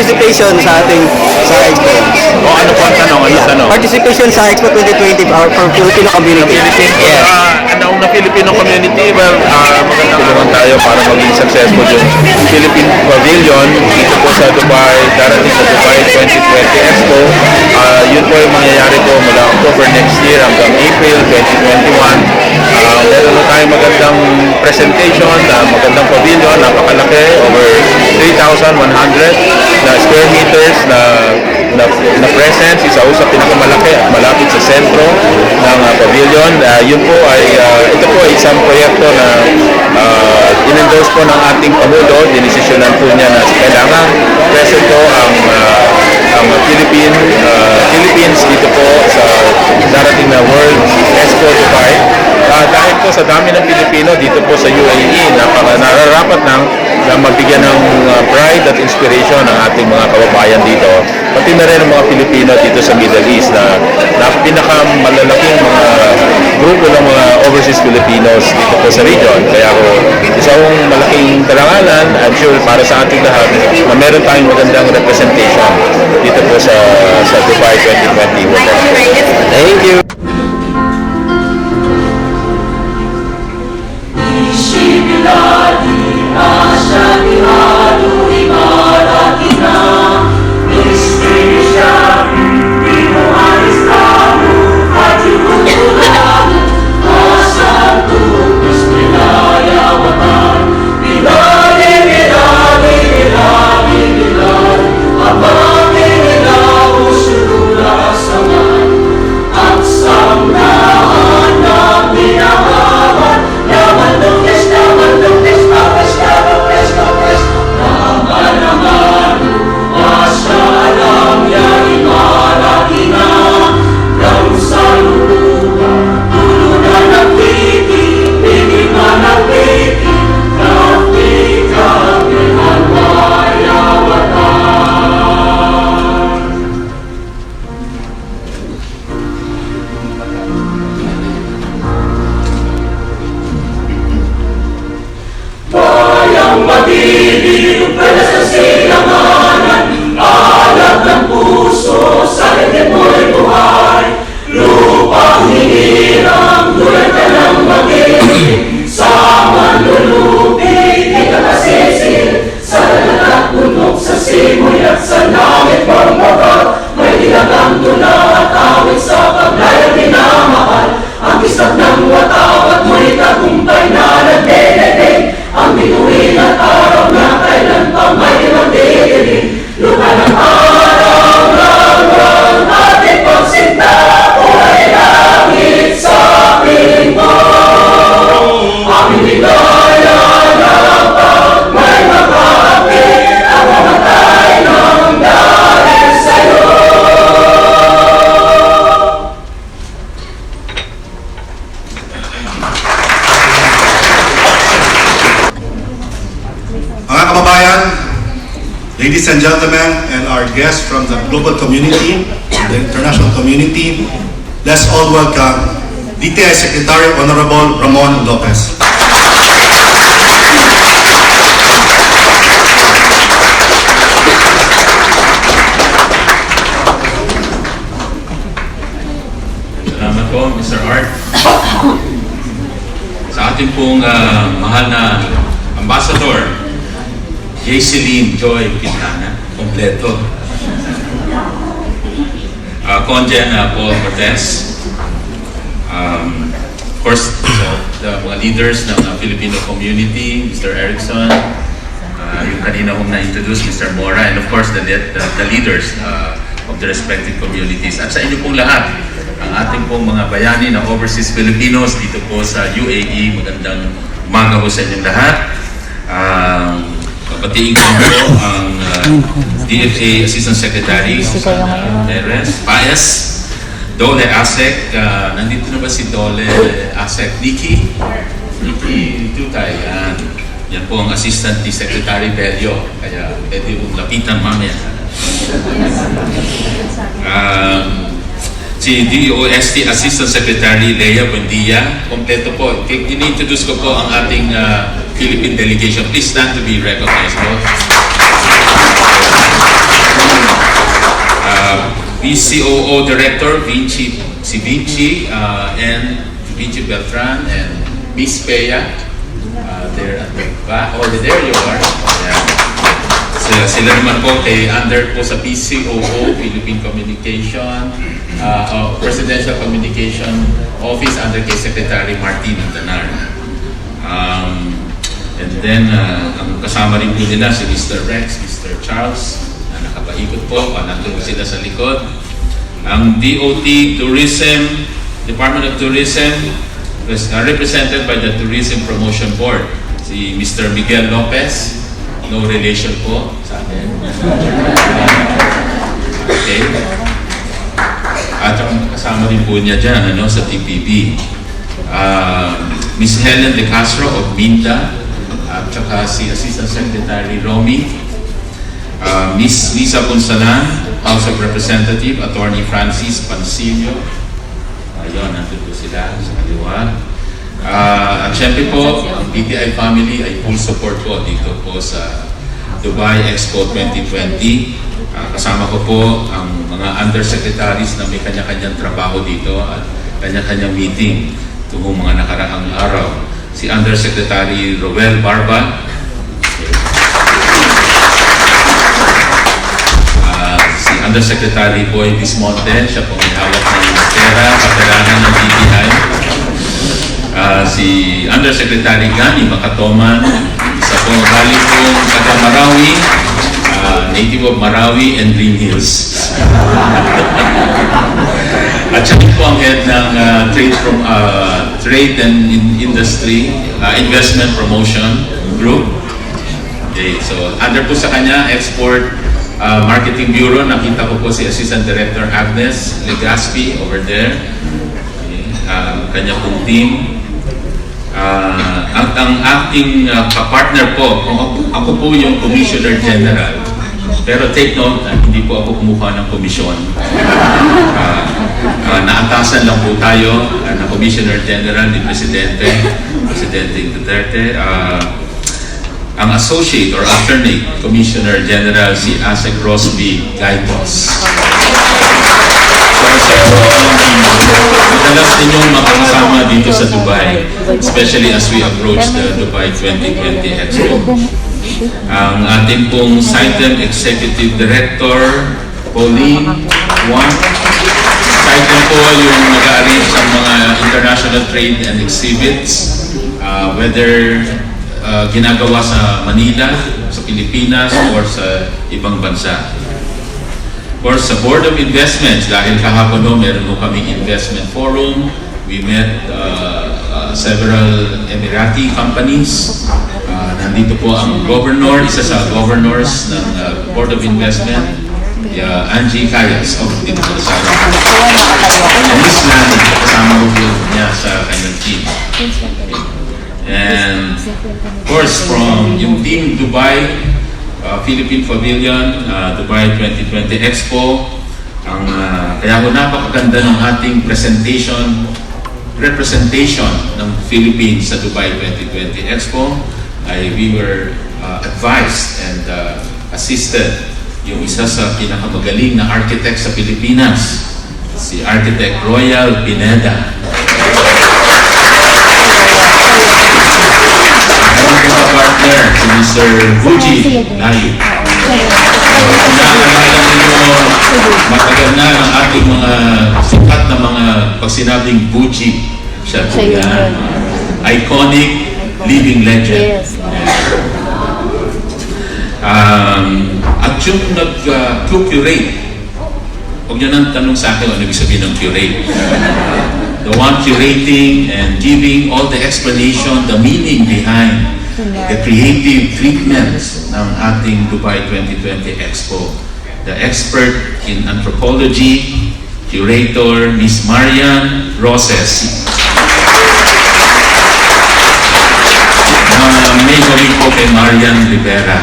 participation sa ating Expo. O ano po ang tanong? Ano tanong? Participation sa Expo 2020 for Filipino community. Yes. Ang Filipino community, well, magandang naman tayo para maging successful yung Philippine Pavilion dito po sa Dubai, darating sa Dubai 2020 Expo. Yun po yung mangyayari po mula October next year hanggang April 2021. Meron na tayong magandang presentation, magandang pavilion, napakalaki, over 3,100 na square meters na presence, isa sa pinakamalaki at malapit sa sentro ng pavilion. Yun po ay ito po ay isang proyekto na in-endorse po ng ating Pangulo. Dinesisyonan po niya na kailangan present po ang Philippines dito po sa darating na World Expo Dubai. Dahil po sa dami ng Pilipino dito po sa UAE, nararapat na mabigyan ng pride at inspiration ang ating mga kababayan dito. Pati na rin ang mga Pilipino dito sa Middle East na pinakamalalaking mga grupo ng mga overseas Filipinos dito po sa region. Kaya po, isang malaking karangalan, I'm sure para sa ating lahat, na meron tayong magandang representation dito po sa Dubai 2020. Thank you. Ladies and gentlemen, and our guests from the global community, the international community, let's all welcome DTI Secretary Honorable Ramon Lopez. Salamat po, Mr. Art. Sa ating pong mahal na Ambassador, Jayceline Joy Quintana, kompleto. Conjen Paul Cortez. Of course, the mga leaders ng Filipino community, Mr. Erickson, yung kanina kong na-introduce, Mr. Mora, and of course, the leaders of the respective communities. At sa inyo pong lahat, ang ating pong mga bayani na overseas Filipinos dito po sa UAE, magandang umaga po sa inyong lahat. Papatiin ko po ang DFA Assistant Secretary Perez, Paes, Dole Asek, nandito na ba si Dole Asek? Nikki Tutay, yan po ang Assistant ni Secretary Bello, kaya pwede kong lapitan mamaya. Si DOST Assistant Secretary Lea Buendia, kompleto po. Ini-introduce ko po ang ating Philippine delegation. Please stand to be recognized. PCOO Director, si Vinci, and Vinci Beltran, and Miss Pea. There at the back. Oh, there you are. Yeah. So, sila naman po under po sa PCOO, Philippine Communication, Presidential Communication Office under kay Secretary Martin Danar. And then, ang kasama rin po nila si Mr. Rex, Mr. Charles, na nakapaikot po, nandun sila sa likod. Ang DOT, Tourism, Department of Tourism, represented by the Tourism Promotion Board, si Mr. Miguel Lopez, no relation po sa akin. Okay. At ang kasama rin po niya dyan, sa TPB. Ms. Helen De Castro of Minda, at saka si Assistant Secretary Romy, Ms. Lisa Punsalan, House of Representative, Attorney Francis Pancillo, ayun, nandun po sila sa kaliwa. At syempre po, ang DTI family ay full support po dito po sa Dubai Expo 2020. Kasama ko po ang mga undersecretaries na may kanya-kanyang trabaho dito at kanya-kanyang meeting itong mga nakaraang araw. Si Undersecretary Roel Barba, si Undersecretary Boy Bismonte, siya po may hawak ng pera, kaperanan ng DTI. Si Undersecretary Gani Makatoman, isa po galing pong taga Marawi, native of Marawi and Green Hills. At siya po ang head ng Trade and Industry Investment Promotion Group. Okay, so under po sa kanya, Export Marketing Bureau, nakita ko po si Assistant Director Agnes Legaspi over there. Okay, kanya pong team. Ang acting partner po, ako po yung Commissioner General. Pero take note, hindi po ako kumuha ng komisyon. Naatasan lang po tayo na Commissioner General ni Presidente Duterte. Ang Associate or Alternate Commissioner General si Asek Rosby Gaipos. Madalas ninyong makakasama dito sa Dubai, especially as we approach the Dubai 2020 Expo. Ang ating pong SITEM Executive Director, Pauline Juan. SITEM po yung nag-arrange ng mga international trade and exhibits, whether ginagawa sa Manila, sa Pilipinas, or sa ibang bansa. Of course, sa Board of Investments, dahil kahapon meron po kaming investment forum, we met several Emirati companies. Nandito po ang governor, isa sa governors ng Board of Investment, Angie Cayas of dito po sa and Miss Lani, kasama ko niya sa kanyang team. And of course, from yung team Dubai, Philippine Pavilion, Dubai 2020 Expo, kaya ko napakaganda ng ating representation ng Philippines sa Dubai 2020 Expo. We were advised and assisted yung isa sa pinakamagaling na architect sa Pilipinas, si Architect Royal Pineda. Ang partner, si Mr. Fuji Layu. Inaalala ninyo, matagal na ang ating mga sikat na mga pag sinabing Fuji. Siya po yan. Iconic living legend. At yung nag-curate, huwag nyo nang tanong sa akin ano ibig sabihin ng curate. The one curating and giving all the explanation, the meaning behind the creative treatments ng ating Dubai 2020 Expo. The expert in anthropology, curator, Miss Marian Roses. May gawin po kay Marian Rivera.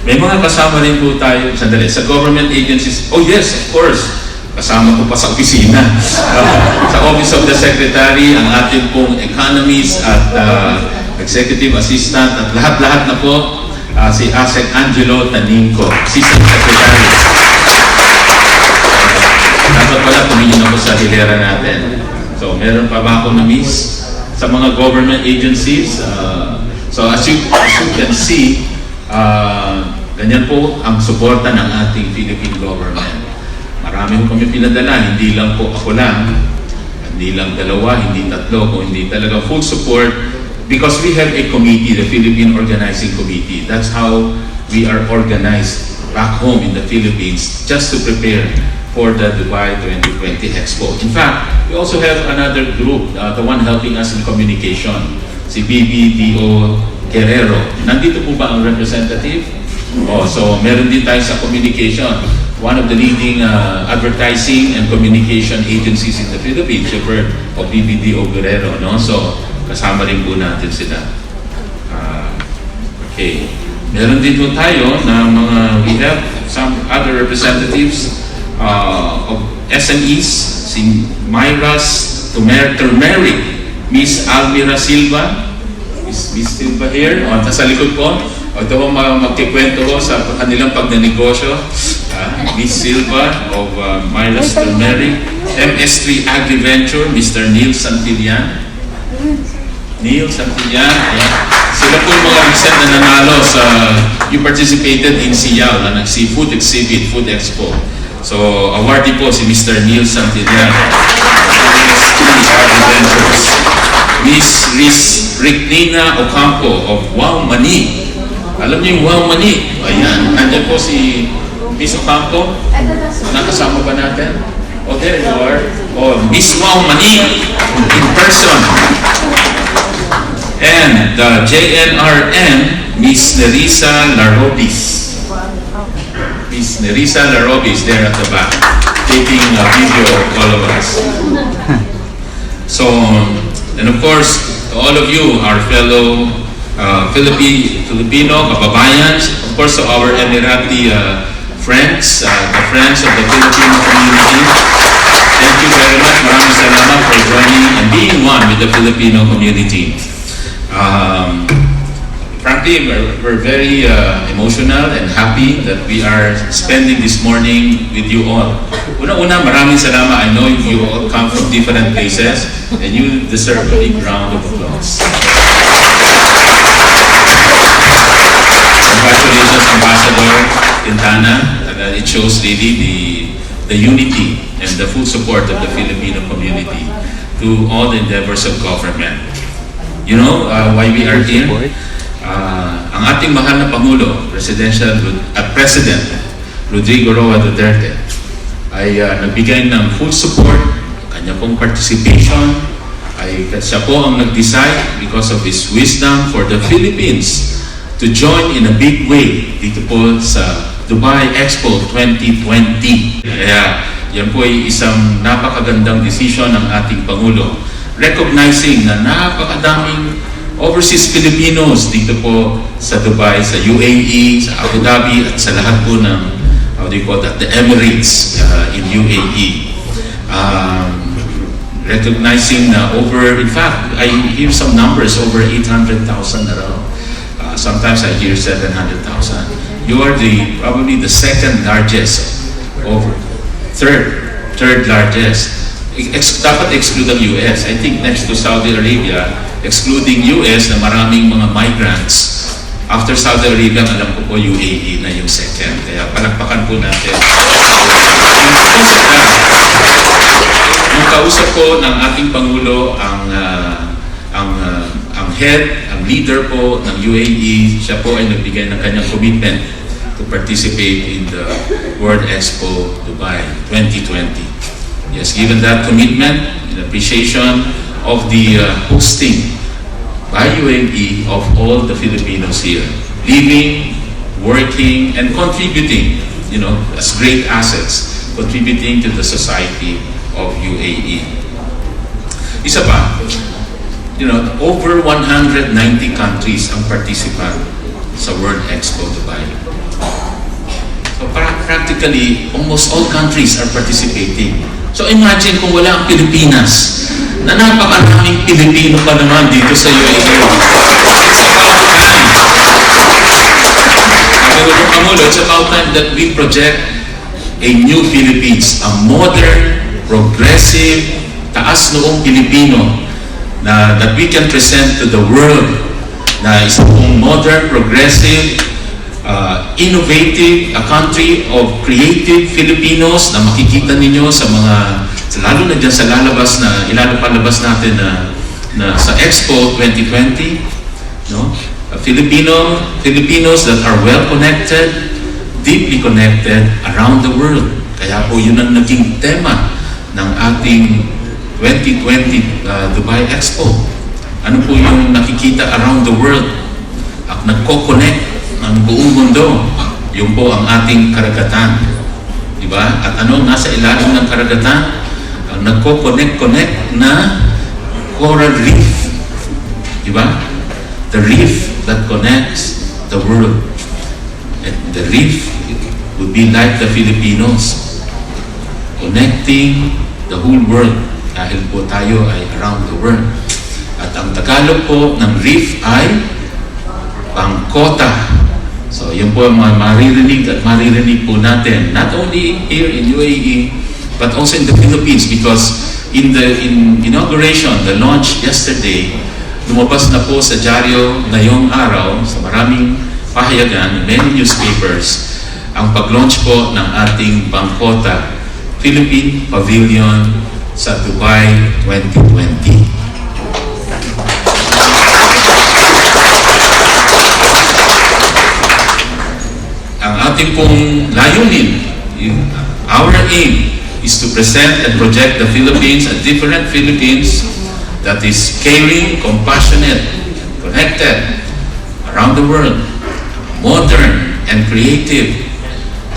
May mga kasama rin po tayo sandali sa government agencies. Oh yes, of course. Kasama ko pa sa opisina. Sa Office of the Secretary, ang ating pong economist at executive assistant at lahat-lahat na po si Asek Angelo Taninco, Assistant Secretary. Dapat pala tumingin ako sa hilera natin. So, meron pa ba ako na miss sa mga government agencies? So, as you can see, ganyan po ang suporta ng ating Philippine government. Marami po kami pinadala, hindi lang po ako lang, hindi lang dalawa, hindi tatlo, kung hindi talaga full support because we have a committee, the Philippine Organizing Committee. That's how we are organized back home in the Philippines just to prepare for the Dubai 2020 Expo. In fact, we also have another group, the one helping us in communication, si BBDO Guerrero. Nandito po ba ang representative? So meron din tayo sa communication. One of the leading advertising and communication agencies in the Philippines, you've heard of BBDO Guerrero, no? So kasama rin po natin sila. Okay. Meron din po tayo na we have some other representatives of SMEs, si Myra's Turmeric, Miss Almira Silva, Miss Silva here, sa likod po. Ito po magkikwento ko sa kanilang pagnanegosyo. Miss Silva of Myra's Turmeric, MS3 Agri-Venture, Mr. Neil Santillan. Neil Santillan, sila po yung mga recent na nanalo sa, you participated in Siyaw, na nag-seafood exhibit, Food Expo. So, awardee po si Mr. Neil Santillan. Miss Ricnina Ocampo of Wow Mani. Alam niyo yung Wow Mani? Ayan. Nandiyan po si Miss Ocampo. Nakasama ba natin? Oh, there you are. Oh, Miss Wow Mani in person. And the JNRM, Miss Nerissa Larobis. Miss Nerissa Larobis there at the back, taking a video of all of us. So, and of course, to all of you, our fellow Filipino kababayans, of course to our Emirati friends, the friends of the Filipino community, thank you very much. Maraming salamat for joining and being one with the Filipino community. Frankly, we're very emotional and happy that we are spending this morning with you all. Una-una, maraming salamat. I know you all come from different places and you deserve a big round of applause. Congratulations, Ambassador Quintana. It shows really the unity and the full support of the Filipino community to all the endeavors of government. You know why we are here? Ang ating mahal na Pangulo, President Rodrigo Roa Duterte, ay nagbigay ng full support, kanya pong participation, ay siya po ang nag-decide because of his wisdom for the Philippines to join in a big way dito po sa Dubai Expo 2020. Kaya yan po ay isang napakagandang decision ng ating Pangulo, recognizing na napakadaming overseas Filipinos dito po sa Dubai, sa UAE, sa Abu Dhabi, at sa lahat po ng, how do you call that, the Emirates in UAE. Recognizing na in fact, I hear some numbers, over 800,000 na raw. Sometimes I hear 700,000. You are probably the second largest, third largest. Dapat exclude ang US. I think next to Saudi Arabia, excluding US na maraming mga migrants. After Saudi Arabia, alam ko po UAE na yung second. Kaya palakpakan po natin. Yung kausap po ng ating Pangulo, ang head, ang leader po ng UAE, siya po ay nagbigay ng kanyang commitment to participate in the World Expo Dubai 2020. Yes, given that commitment, in appreciation of the hosting by UAE of all the Filipinos here, living, working, and contributing, as great assets, contributing to the society of UAE. Isa pa, over 190 countries ang participant sa World Expo Dubai. So practically, almost all countries are participating. So imagine kung wala ang Pilipinas, na napakaraming Pilipino pa naman dito sa UAE. It's about time. Pangulo, it's about time that we project a new Philippines, a modern, progressive, taas-noong Pilipino that we can present to the world na isang modern, progressive, innovative, a country of creative Filipinos na makikita ninyo sa mga, lalo na dyan sa ilalabas natin na sa Expo 2020, no? Filipinos that are well connected, deeply connected around the world. Kaya po yun ang naging tema ng ating 2020 Dubai Expo. Ano po yung nakikita around the world at nagko-connect ang buong mundo? Yun po ang ating karagatan. Diba? At ano nasa ilalim ng karagatan? Ang nagko-connect na coral reef. Diba? The reef that connects the world. And the reef would be like the Filipinos, connecting the whole world dahil po tayo ay around the world. At ang Tagalog po ng reef ay bangkota. So yun po ang maririnig at maririnig po natin, not only here in UAE, but also in the Philippines, because in the inauguration, the launch yesterday, lumabas na po sa dyaryo ngayong araw, sa maraming pahayagan, many newspapers, ang pag-launch po ng ating bangkota, Philippine Pavilion sa Dubai 2020. Ang ating pong layunin, our aim is to present and project the Philippines, a different Philippines that is caring, compassionate, connected around the world, modern and creative.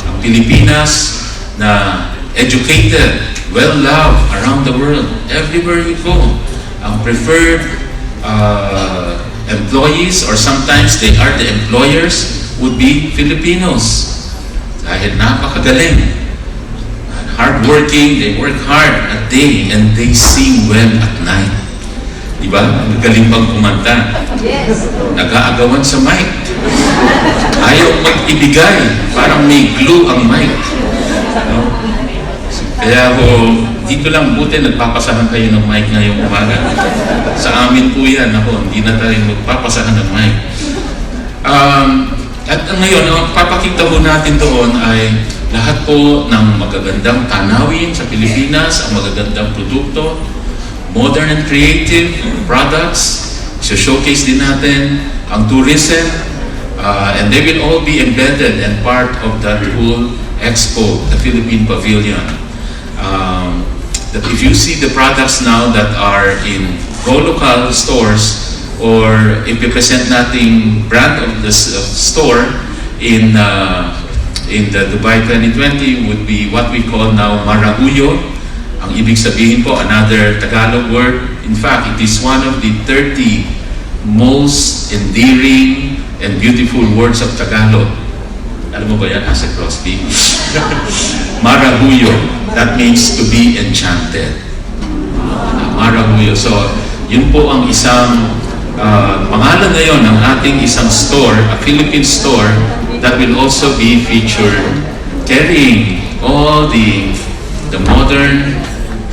Ang Pilipinas na educated, well-loved around the world, everywhere you go. Ang preferred employees, or sometimes they are the employers, would be Filipinos. Dahil napakagaling. Hardworking, they work hard at day and they sing well at night. Diba? Magaling pang kumanta. Yes. Nag-aagawan sa mic. Ayaw mag-ibigay. Parang may glue ang mic. No? Kaya dito lang buti nagpapasahan kayo ng mic ngayong umaga. Sa amin po yan, hindi na tayo magpapasahan ng mic. At ngayon, ang papakita po natin doon ay lahat po ng magagandang tanawin sa Pilipinas, ang magagandang produkto, modern and creative products, showcase din natin ang tourism, and they will all be embedded and part of that whole Expo, the Philippine Pavilion. That if you see the products now that are in go-local stores, or if we present nating brand of the store in the Dubai 2020 would be what we call now Marahuyo. Ang ibig sabihin po, another Tagalog word. In fact, it is one of the 30 most endearing and beautiful words of Tagalog. Alam mo ba yan, Asa Crosby? Marahuyo. That means to be enchanted. Marahuyo. So, yun po ang isang pangalan ngayon ng ating isang store, a Philippine store, that will also be featured carrying all the modern,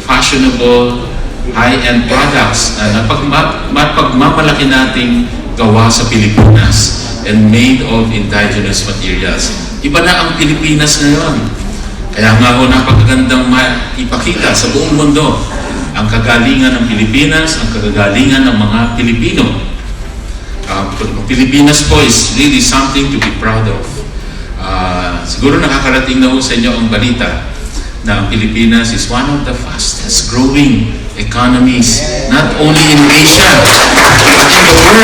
fashionable, high-end products na pagmamalaki nating gawa sa Pilipinas and made of indigenous materials. Iba na ang Pilipinas ngayon. Kaya nga napakagandang ipakita sa buong mundo ang kagalingan ng Pilipinas, ang kagalingan ng mga Pilipino. Pilipinas po is really something to be proud of. Siguro nakakarating na ho sa inyo ang balita na ang Pilipinas is one of the fastest growing economies, not only in Asia, but in the world.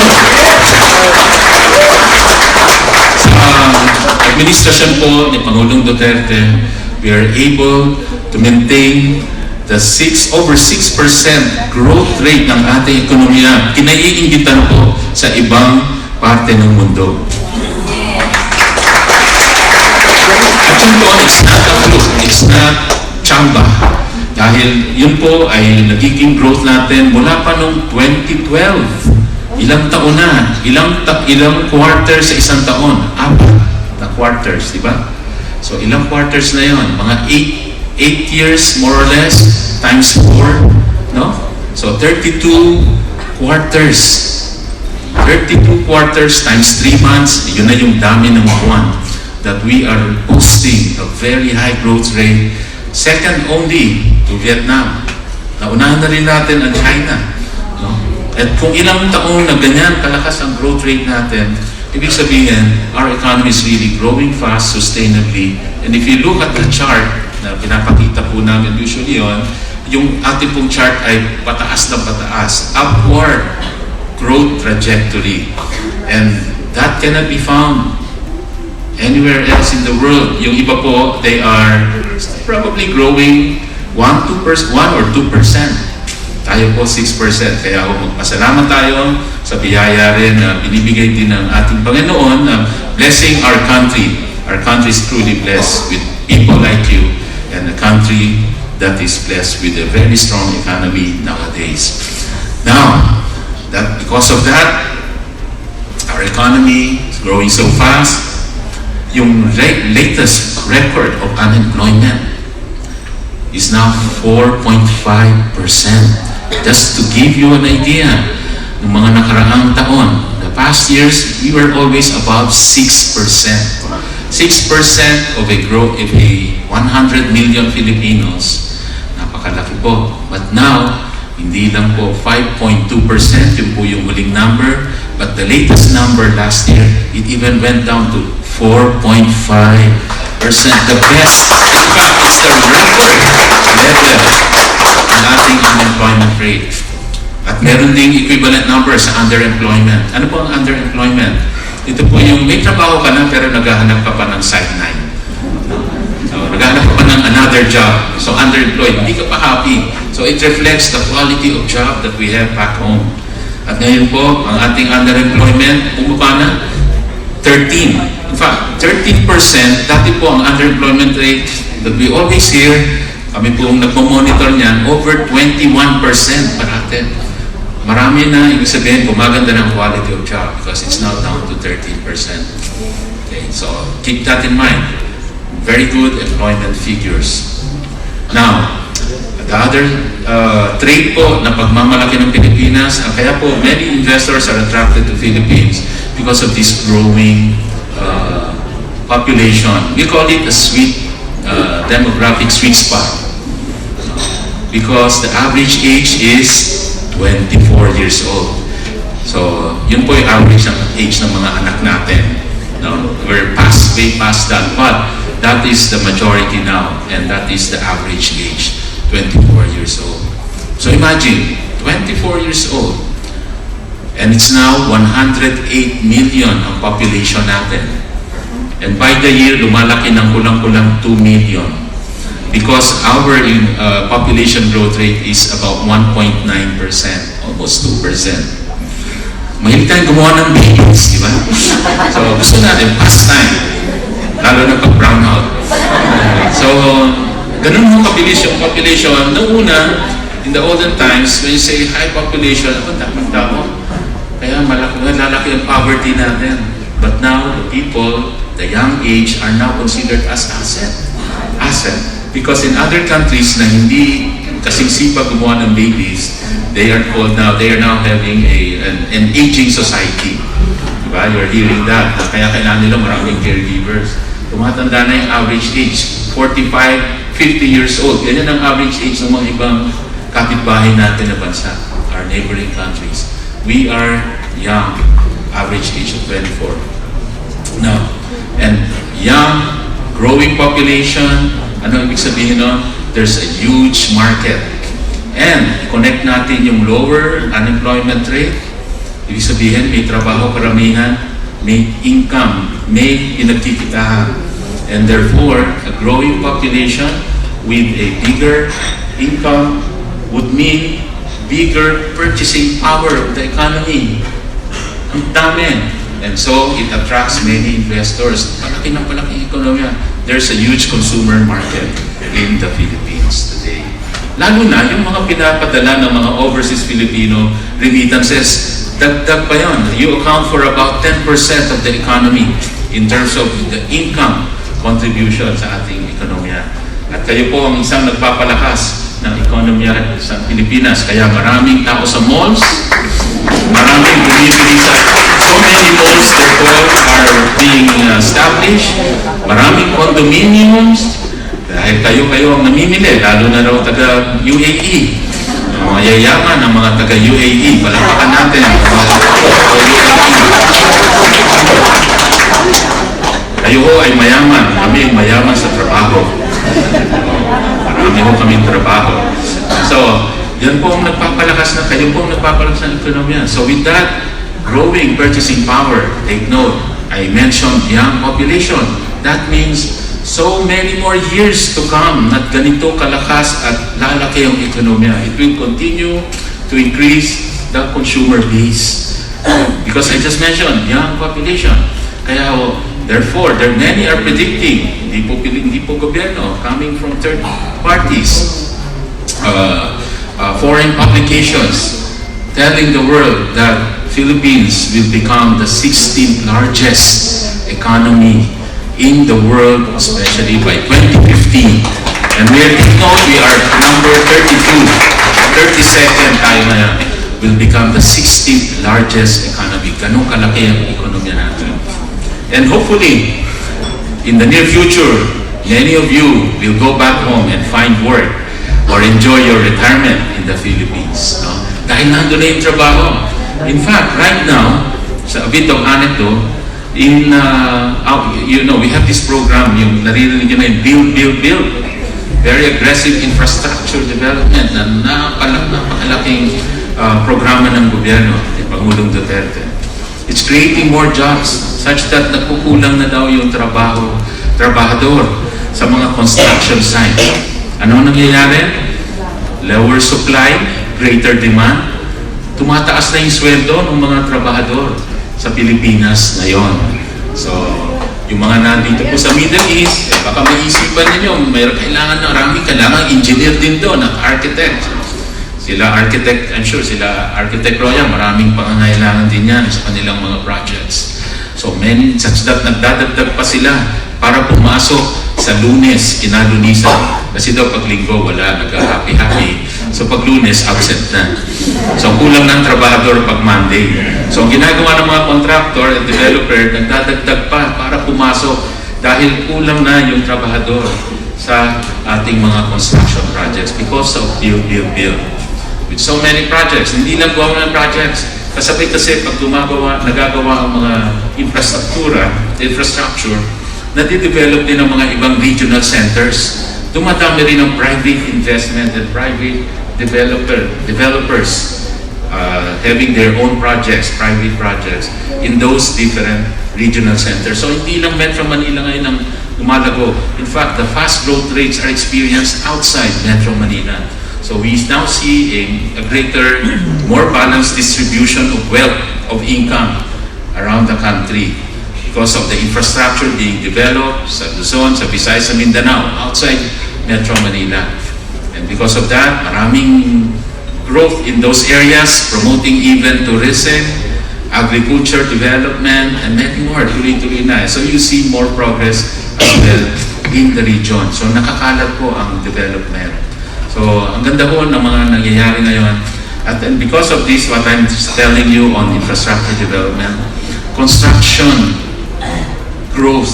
Sa administrasyon po ni Pangulong Duterte, we are able to maintain the over 6% growth rate ng ating ekonomiya. Kinaiingitan po sa ibang parte ng mundo. At yun po, it's not a fluke, it's not chamba. Dahil yun po ay nagiging growth natin mula pa noong 2012. Ilang taon na, ilang quarter sa isang taon, 4 na quarters, di ba? So ilang quarters na yon? Mga 8 years more or less times 4, no? So 32 quarters. 32 quarters times 3 months, yun na yung dami ng buwan that we are posting a very high growth rate. Second only to Vietnam. Naunahan na rin natin ang China. No? At kung ilang taong na ganyan kalakas ang growth rate natin, ibig sabihin, our economy is really growing fast, sustainably. And if you look at the chart na pinapakita po namin usually yung ating pong chart ay pataas na pataas, upward growth trajectory. And that cannot be found anywhere else in the world. Yung iba po, they are probably growing 1 or 2%. Tayo po 6%. Kaya magpasalamat tayo sa biyaya rin na binibigay din ng ating Panginoon na blessing our country. Our country is truly blessed with people like you and a country that is blessed with a very strong economy nowadays. Now, because of that, our economy is growing so fast. Yung latest record of unemployment is now 4.5%. Just to give you an idea, ng mga nakaraang taon, the past years, we were always above 6%. 6% of a growth of 100 million Filipinos. Napakalaki po. But now, hindi lang po 5.2%, yun po yung huling number. But the latest number last year, it even went down to 4.5%. The best, in fact, it's the record level ng ating unemployment rate. At meron ding equivalent number sa underemployment. Ano po ang underemployment? Ito po yung may trabaho ka na pero naghahanap ka pa ng sideline. So, naghahanap ka pa ng another job. So, underemployed. Hindi ka pa happy. So, it reflects the quality of job that we have back home. At ngayon po, ang ating underemployment, bumaba na 13. In fact, 13%, dati po ang underemployment rate that we always hear, kami po nagpo-monitor niyan, over 21% parate. Marami na, ibig sabihin, gumaganda ng quality of job because it's now down to 13%. Okay, so keep that in mind. Very good employment figures. Now, the other trait po na pagmamalaki ng Pilipinas, kaya po many investors are attracted to Philippines because of this growing population. We call it a demographic sweet spot because the average age is 24 years old. So, yun po yung average ng age ng mga anak natin. No? We're way past that, but that is the majority now, and that is the average age, 24 years old. So imagine, 24 years old, and it's now 108 million ang population natin. And by the year, lumalaki ng kulang-kulang 2 million. Because our population growth rate is about 1.9%, almost 2%. Mahilig tayong gumawa ng babies, di ba? So gusto natin, pastime, lalo na pag brown out. So, ganun mo population. Noong una, in the olden times, when you say high population, ako dapat daw. Kaya lalaki ang poverty natin. But now, the people, the young age, are now considered as asset. Because in other countries na hindi kasing sipag gumawa ng babies, they are now having an aging society. Diba? You're hearing that. Kaya kailangan nila maraming caregivers. Tumatanda na yung average age, 45, 50 years old. Ganyan ang average age ng mga ibang kapitbahay natin na bansa, our neighboring countries. We are young, average age of 24. Now, and young, growing population, ano ibig sabihin nun? There's a huge market. And, connect natin yung lower unemployment rate. Ibig sabihin, may trabaho karamihan, may income, may pinagkikitahan. And therefore, a growing population with a bigger income would mean bigger purchasing power of the economy. Ang dami. And so, it attracts many investors. Palaki ng palaki ekonomiya. There's a huge consumer market in the Philippines today. Lalo na yung mga pinapadala ng mga overseas Filipino remittances, dagdag pa yun. You account for about 10% of the economy. in terms of the income contribution sa ating ekonomiya. At kayo po ang isang nagpapalakas ng ekonomiya sa Pilipinas. Kaya maraming tao sa malls, maraming bumibili sa so many malls therefore are being established, maraming condominiums, dahil kayo ang namimili, lalo na raw taga UAE. Mayayaman ang mga taga UAE, palapakan natin ang mga kayo ho ay mayaman, kami ay mayaman sa trabaho. Marami ho kaming trabaho. So, yan po ang nagpapalakas na, kayo po ang nagpapalakas ng ekonomiya. So with that growing purchasing power, take note, I mentioned young population. That means so many more years to come na ganito kalakas at lalaki ang ekonomiya. It will continue to increase the consumer base. Because I just mentioned, young population. Kaya therefore, many are predicting, hindi po gobyerno, coming from third parties, foreign publications, telling the world that Philippines will become the 16th largest economy in the world, especially by 2015. And we are number 32, 32nd tayo ngayon, will become the 16th largest economy. Ganun kalaki ang ekonomiya natin. And hopefully, in the near future, many of you will go back home and find work or enjoy your retirement in the Philippines. No? Dahil nandun na yung trabaho. In fact, right now, sa a bit of anecdote, we have this program, yung naririnig nyo na yung build. Very aggressive infrastructure development na napakalaking programa ng gobyerno ni Pangulong Duterte. It's creating more jobs such that nagkukulang na daw yung trabahador sa mga construction site. Ano nangyayari? Lower supply, greater demand. Tumataas na yung sweldo ng mga trabahador sa Pilipinas ngayon. So, yung mga nandito po sa Middle East, baka maisipan ninyo, maraming kailangan engineer din doon, at architect. Sila architect, I'm sure sila architect royal, maraming pangangailangan din yan sa kanilang mga projects. So many such that nagdadagdag pa sila para pumasok sa Lunes, kinalunisan. Kasi daw pag Linggo wala, nag-happy-happy. So pag Lunes, absent na. So kulang ng trabahador pag Monday. So ang ginagawa ng mga contractor at developer, nagdadagdag pa para pumasok dahil kulang na yung trabahador sa ating mga construction projects because of build. With so many projects, hindi lang gawa ng projects. Kasabay kasi pag nagagawa ang mga infrastructure, nadidevelop din ang mga ibang regional centers. Dumadami rin ang private investment and private developers having their own projects, private projects, in those different regional centers. So hindi lang Metro Manila ngayon ang lumalago. In fact, the fast growth rates are experienced outside Metro Manila. So we now see a greater, more balanced distribution of wealth, of income around the country because of the infrastructure being developed sa Luzon, sa Visayas, sa Mindanao, outside Metro Manila. And because of that, maraming growth in those areas, promoting even tourism, agriculture development, and many more. Tuloy-tuloy na. So you see more progress as well in the region. So nakakalat po ang development. So, ang ganda po ng mga nangyayari ngayon. At then because of this, what I'm telling you on infrastructure development, construction growth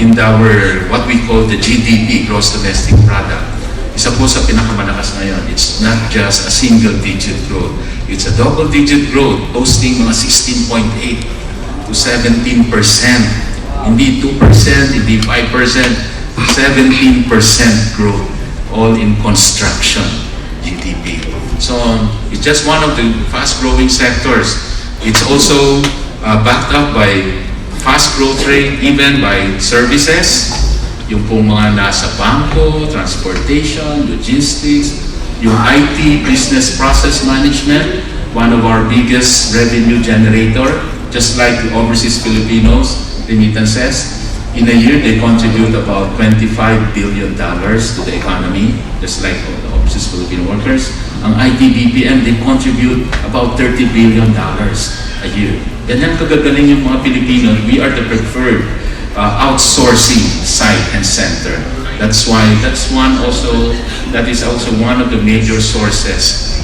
in our, what we call the GDP, Gross Domestic Product, isa po sa pinakamalakas ngayon. It's not just a single-digit growth. It's a double-digit growth, posting mga 16.8 to 17%. Hindi 2%, hindi 5%, 17% growth. All in construction GDP. So it's just one of the fast-growing sectors. It's also backed up by fast growth rate even by services, yung pong mga nasa bangko, transportation, logistics, yung IT, business process management, one of our biggest revenue generator, just like the overseas Filipinos remittances. In a year, they contribute about $25 billion to the economy, just like the overseas Filipino workers. Ang IT BPM, they contribute about $30 billion a year. Ganyan kagagaling yung mga Pilipino. We are the preferred outsourcing site and center. That is also one of the major sources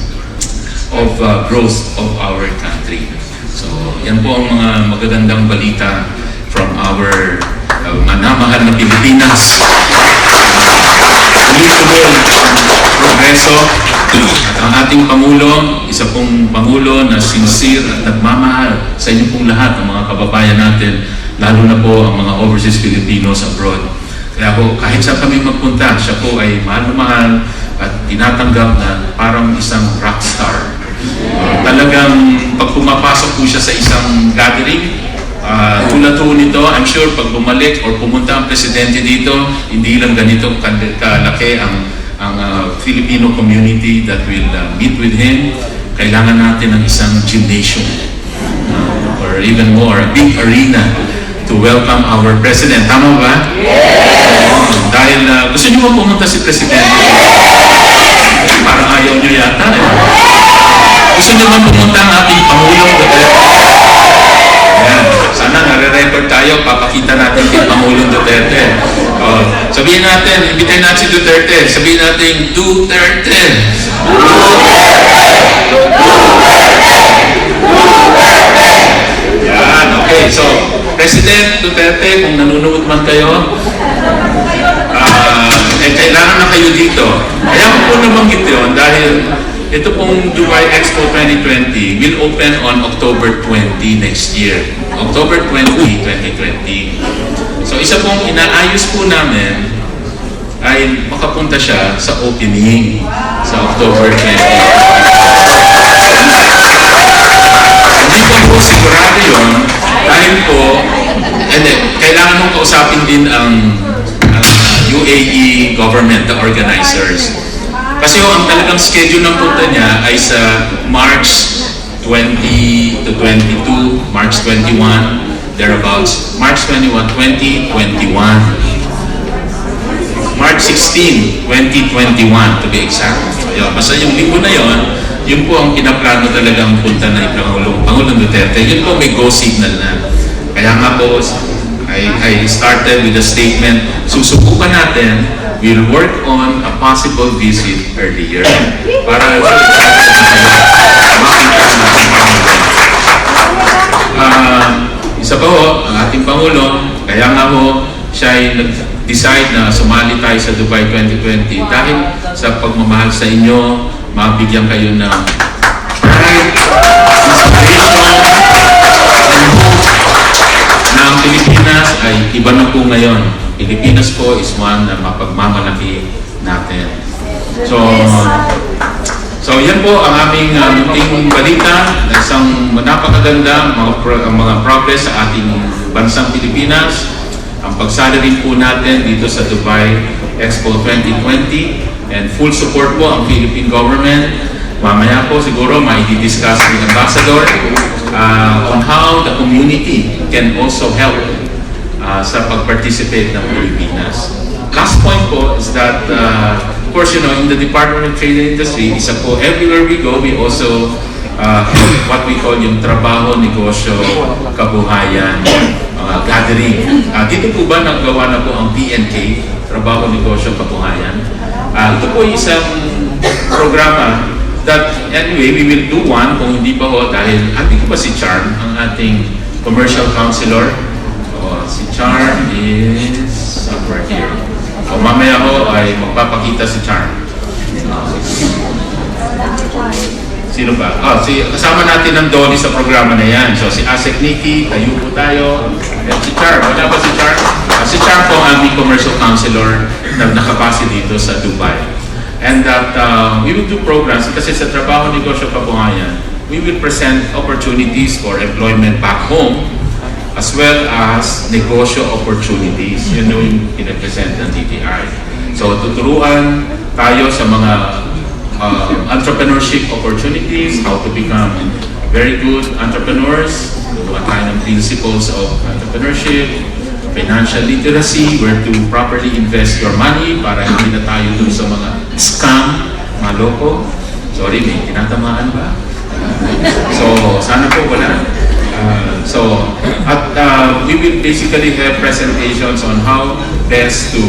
of growth of our country. So, yan po ang mga magagandang balita from our manamahal na Pilipinas. Tuloy-tuloy ang progreso. At ang ating Pangulo, isa pong Pangulo na sincere at nagmamahal sa inyo pong lahat ng mga kababayan natin, lalo na po ang mga overseas Filipinos abroad. Kaya po, kahit saan kami magpunta, siya po ay mahal na mahal at tinatanggap na parang isang rockstar. Talagang pag pumapasok po siya sa isang gathering, tulad po nito, I'm sure pag bumalik or pumunta ang presidente dito, hindi lang ganito kalaki ang Filipino community that will meet with him. Kailangan natin ng isang gymnasium or even more, a big arena to welcome our president. Tama ba? Yes! Dahil gusto niyo ba pumunta si presidente? Parang ayaw niyo yata. Gusto niyo ba pumunta ang ating Pangulong Duterte? Ayan. Sana nare-record tayo, papakita natin kay Pangulong Duterte. Sabihin natin, imbitahin natin si Duterte. Sabihin natin, Duterte! Yan, okay. So, President Duterte, kung nanonood man kayo, kailangan na kayo dito. Kaya ko po nabanggit yun dahil ito pong Dubai Expo 2020 will open on October 20 next year. October 20, 2020. So isa pong inaayos po namin ay makapunta siya sa opening sa October 20. Hindi po sigurado yun dahil po kailangan mong kausapin din ang UAE government, the organizers. Kasi ang talagang schedule ng punta niya ay sa March 20 to 22, March 21, thereabouts. March 21, 2021. March 16, 2021 to be exact. Yun, basta yung linggo na yun po ang pinaplano talagang punta na Pangulong Duterte. Yun po may go signal na. Kaya nga po, I started with a statement, susubukan natin, we'll work on a possible visit earlier para isa pa ho, ang ating Pangulo, kaya nga ho, siya ay nag-decide na sumali tayo sa Dubai 2020 dahil sa pagmamahal sa inyo, mabigyan kayo ng pride, inspiration, and hope na ang Pilipinas ay iba na po ngayon. Pilipinas po is one na mapagmamalaki natin. So yan po ang aming munting balita na isang napakaganda mga progress sa ating bansang Pilipinas. Ang pagsali rin po natin dito sa Dubai Expo 2020 and full support po ang Philippine government. Mamaya po siguro mai-discuss ng Ambassador on how the community can also help sa pag-participate ng Pilipinas. Last point po is that, of course, you know, in the Department of Trade and Industry, isa po, everywhere we go, we also what we call yung trabaho, negosyo, kabuhayan, gathering. Dito po ba naggawa na po ang PNK, trabaho, negosyo, kabuhayan? Ito po isang programa that, anyway, we will do one kung hindi pa ho, dahil hindi ko ba si Charm, ang ating commercial counselor? Si Charm is somewhere here. O mamaya ho ay magpapakita si Charm. Sino ba? Kasama natin ang Dolly sa programa na yan. So si Asek Nikki, tayo po tayo. At si Charm, wala ba si Charm? Si Charm po ang aming commercial counselor na nakapasi dito sa Dubai. And that we will do programs kasi sa trabaho, negosyo, kabuhayan, we will present opportunities for employment back home as well as negosyo opportunities. Yun yung pinapresent ng DTI. So tuturuan tayo sa mga entrepreneurship opportunities, how to become very good entrepreneurs, tuturuan tayo ng principles of entrepreneurship, financial literacy, where to properly invest your money para hindi na tayo dun sa mga scam, mga loko. Sorry, may tinatamaan ba? So, sana po wala. We will basically have presentations on how best to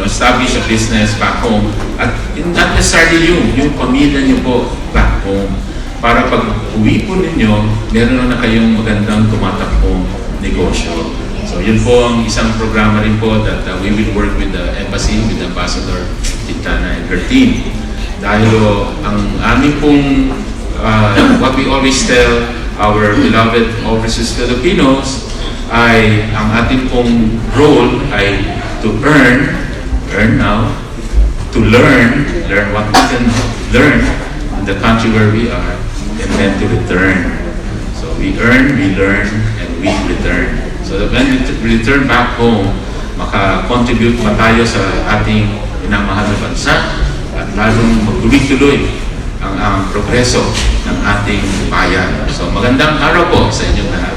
establish a business back home at not necessarily yung pamilya niyo po back home para pag uwi po ninyo meron na kayong magandang tumatakbong negosyo. So yun po ang isang programa rin po that we will work with the embassy, with Ambassador Titana and her team. Dahil ang aming pong what we always tell our beloved overseas Filipinos ay ang ating pong role ay to earn now, to learn what we can learn in the country where we are, and then to return. So we earn, we learn, and we return. So that when we return back home, maka-contribute pa tayo sa ating minamahal na bansa at lalong magtuloy-tuloy ang progreso ng ating bayan. So magandang araw po sa inyong lahat.